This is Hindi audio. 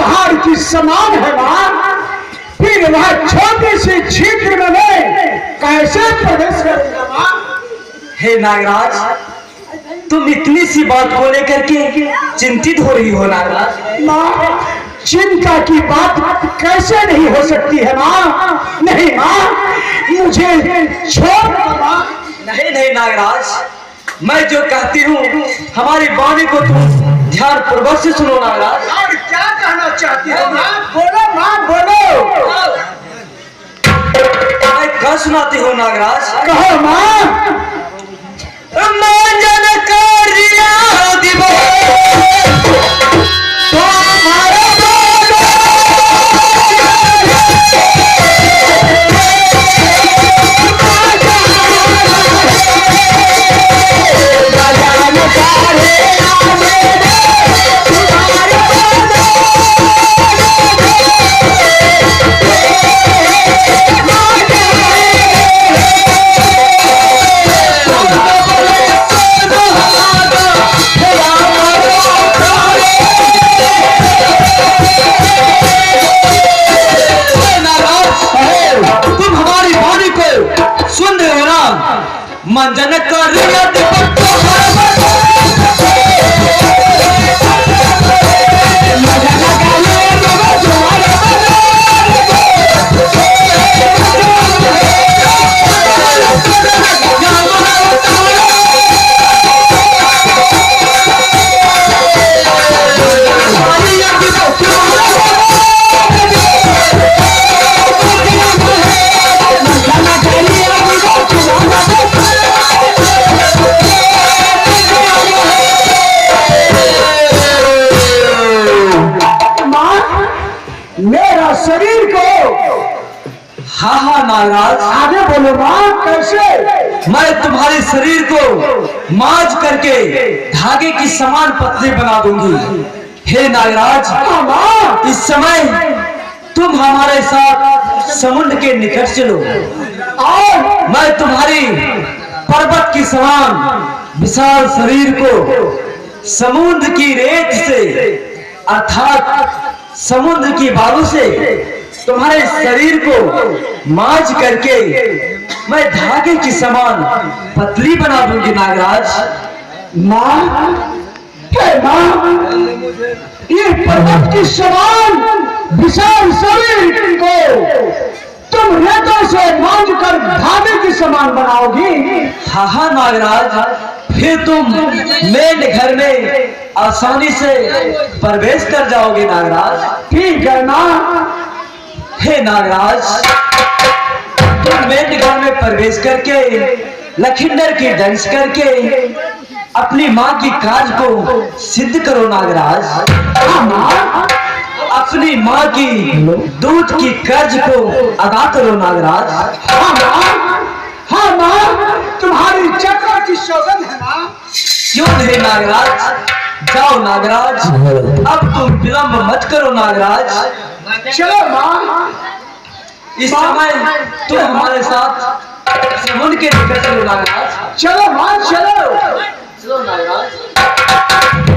पहाड़ की समान है मां, फिर वह छोटे से क्षेत्र में मैं कैसे प्रवेश करूंगा मां? हे नागराज, तुम इतनी सी बात को लेकर के चिंतित हो रही हो नागराज। मां, चिंता की बात कैसे नहीं हो सकती है मां? नहीं मां, मुझे छोड़ दो मां। नहीं नहीं नागराज, मैं जो कहती हूँ हमारी वाणी को तुम ध्यान पूर्वक से सुनो नागराज। और क्या कहना चाहती हो मां? बोलो मां, बोलो। मैं कह सुनाती हूँ नागराज। कहो मां। मंजन कर मेरा शरीर को। हाँ हाँ नागराज, आगे बोलो मां। कैसे? मैं तुम्हारे शरीर को मांझ करके धागे की समान पतली बना दूंगी। हे नागराज, मां, इस समय तुम हमारे साथ समुद्र के निकट चलो और मैं तुम्हारी पर्वत की समान विशाल शरीर को समुद्र की रेत से अर्थात समुद्र की बालू से तुम्हारे शरीर को मांझ करके मैं धागे की समान पतली बना दूंगी नागराज। मां, मां, ये पर्वत की समान विशाल शरीर को तुम रेतों से मांझ कर धागे की समान बनाओगी? हाँ हाँ नागराज, फिर तुम मेरे घर में आसानी से प्रवेश कर जाओगे नागराज। ठीक है ना? हे नागराज, तुम मेरे घर में प्रवेश करके लखिंदर की दंश करके अपनी माँ की काज को सिद्ध करो नागराज। अपनी माँ की दूध की कर्ज को अदा करो नागराज। हाँ माँ, तुम्हारी चक्र की सौगंध है माँ। क्यों नहीं नागराज, जाओ नागराज, अब तुम विलंब मत करो नागराज। चलो माँ, इस समय तुम हमारे साथ समुद्र के निकट चलो नागराज। चलो माँ, चलो। चलो नागराज।